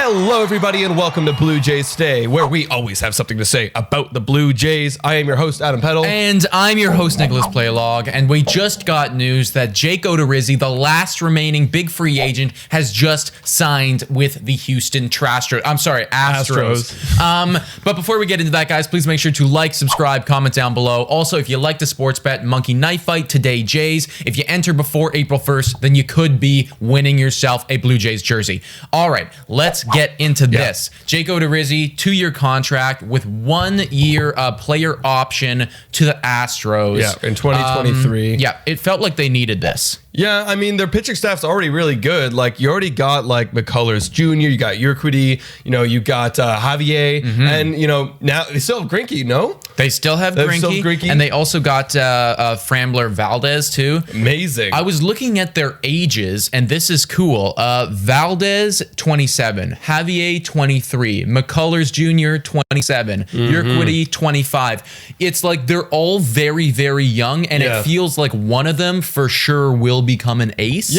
Hello, everybody, and welcome to Blue Jays Day, where we always have something to say about the Blue Jays. I am your host, Adam Peddle. And I'm your host, Nicholas Playlog, and we just got news that Jake Odorizzi, the last remaining big free agent, has just signed with the Houston Astros. But before we get into that, guys, please make sure to like, subscribe, comment down below. Also, if you like the sports bet, Monkey Knife Fight, today Jays. If you enter before April 1st, then you could be winning yourself a Blue Jays jersey. All right, let's get into this. Jake Odorizzi, 2-year contract with 1 year player option to the Astros. Yeah, in 2023. It felt like they needed this. Yeah, I mean, their pitching staff's already really good. Like, you already got, like, McCullers Jr., you got Urquidy, you got Javier, and, now they still have Greinke, no? They still have Greinke, and they also got Framber Valdez, too. Amazing. I was looking at their ages, and this is cool. Valdez, 27. Javier, 23. McCullers Jr., 27. Urquidy, 25. It's like they're all very, very young, and it feels like one of them for sure will become an ace.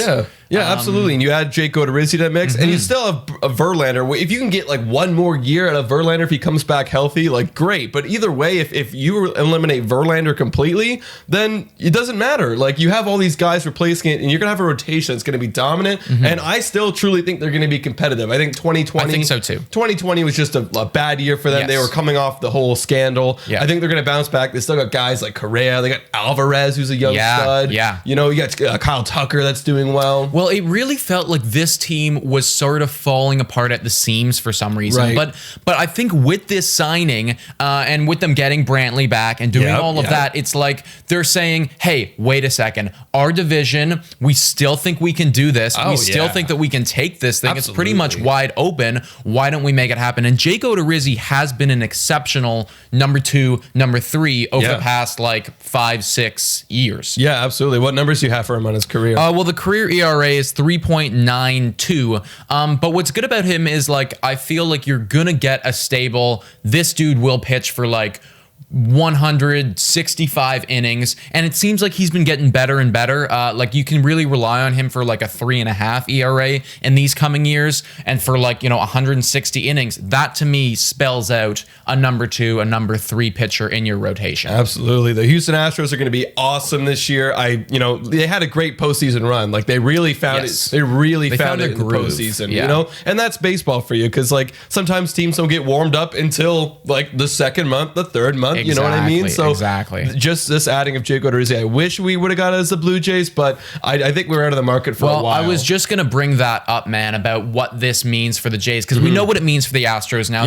Yeah, absolutely. And you add Jake Odorizzi to that mix, and you still have a Verlander. If you can get like one more year out of Verlander if he comes back healthy, like, great. But either way, if you eliminate Verlander completely, then it doesn't matter. Like, you have all these guys replacing it, and you're gonna have a rotation that's gonna be dominant. And I still truly think they're gonna be competitive. I think 2020. I think so too. 2020 was just a bad year for them. Yes. They were coming off the whole scandal. I think they're gonna bounce back. They still got guys like Correa. They got Alvarez, who's a young stud. You got Kyle Tucker that's doing well. Well, it really felt like this team was sort of falling apart at the seams for some reason. But I think with this signing and with them getting Brantley back and doing all of that, it's like they're saying, hey, wait a second. Our division, we still think we can do this. We still think that we can take this thing. It's pretty much wide open. Why don't we make it happen? And Jake Odorizzi has been an exceptional number 2, number 3 over the past like 5-6 years. Yeah, absolutely. What numbers do you have for him on his career? Well, the career ERA is 3.92. But what's good about him is, like, I feel like you're gonna get a stable. This dude will pitch for like 165 innings, and it seems like he's been getting better and better. Like, you can really rely on him for like a 3.5 ERA in these coming years, and for like 160 innings. That to me spells out a number 2, a number 3 pitcher in your rotation. Absolutely, the Houston Astros are going to be awesome this year. They had a great postseason run. Like, they really found it. They really found it in the postseason. And that's baseball for you, because like sometimes teams don't get warmed up until like the second month, the third month. You know what I mean? So just this adding of Jake Odorizzi, I wish we would have got it as the Blue Jays, but I think we were out of the market for a while. I was just going to bring that up, man, about what this means for the Jays, because we know what it means for the Astros now.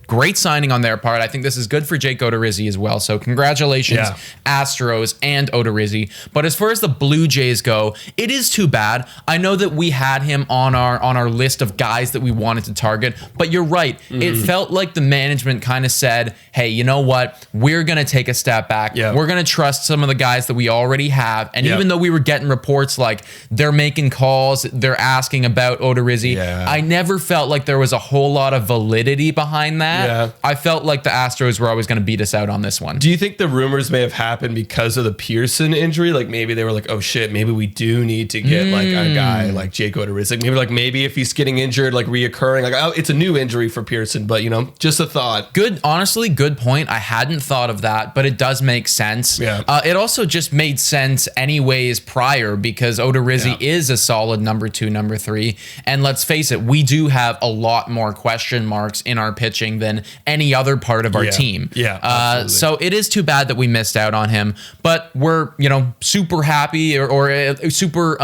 Great signing on their part. I think this is good for Jake Odorizzi as well. So congratulations, Astros and Odorizzi. But as far as the Blue Jays go, it is too bad. I know that we had him on our list of guys that we wanted to target, but you're right. It felt like the management kind of said, hey, you know what? We're going to take a step back. We're going to trust some of the guys that we already have. And even though we were getting reports like they're making calls, they're asking about Odorizzi, I never felt like there was a whole lot of validity behind that. I felt like the Astros were always going to beat us out on this one. Do you think the rumors may have happened because of the Pearson injury? Like, maybe they were like, oh shit, maybe we do need to get like a guy like Jake Odorizzi. Maybe if he's getting injured, like reoccurring, like, oh, it's a new injury for Pearson, but just a thought. Honestly, good point. I hadn't thought of that, but it does make sense. It also just made sense anyways prior, because Odorizzi is a solid number 2, number 3. And let's face it, we do have a lot more question marks in our pitching than any other part of our team. So it is too bad that we missed out on him, but we're, super happy or super,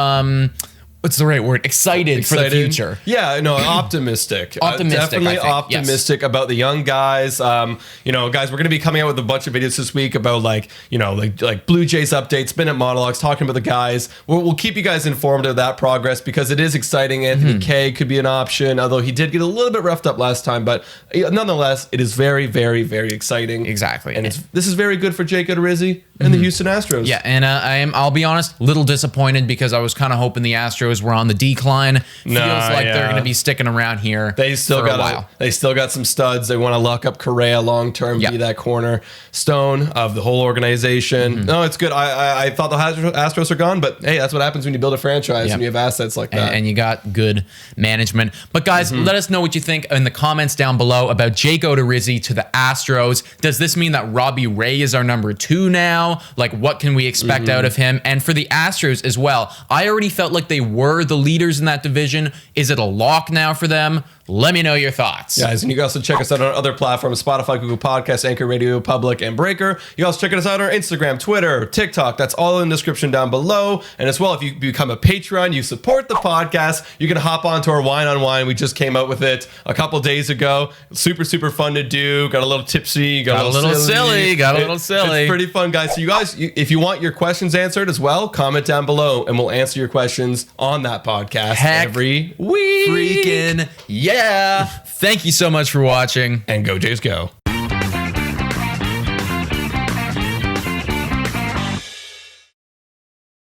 what's the right word? Excited for the future. Yeah, no, optimistic. Definitely optimistic about the young guys. Guys, we're going to be coming out with a bunch of videos this week about like Blue Jays updates, minute monologues, talking about the guys. We'll keep you guys informed of that progress, because it is exciting. Anthony Kay could be an option, although he did get a little bit roughed up last time, but nonetheless, it is very, very, very exciting. Exactly. And this is very good for Jake Odorizzi. and the Houston Astros. Yeah, and I'll be honest, a little disappointed because I was kind of hoping the Astros were on the decline. Feels like they're going to be sticking around here they still for a while. They still got some studs. They want to lock up Correa long term, be that cornerstone of the whole organization. No, it's good. I thought the Astros are gone, but hey, that's what happens when you build a franchise and you have assets like that. And you got good management. But guys, let us know what you think in the comments down below about Jake Odorizzi to the Astros. Does this mean that Robbie Ray is our number 2 now? Like, what can we expect out of him? And for the Astros as well, I already felt like they were the leaders in that division. Is it a lock now for them? Let me know your thoughts. Guys, and you can also check us out on other platforms, Spotify, Google Podcasts, Anchor Radio, Public, and Breaker. You can also check us out on our Instagram, Twitter, TikTok. That's all in the description down below. And as well, if you become a Patreon, you support the podcast, you can hop onto our Wine on Wine. We just came out with it a couple days ago. Super, super fun to do. Got a little tipsy. Got a little silly. It's pretty fun, guys. So you guys, if you want your questions answered as well, comment down below, and we'll answer your questions on that podcast every week. Freaking yeah. Thank you so much for watching. And go Jays go.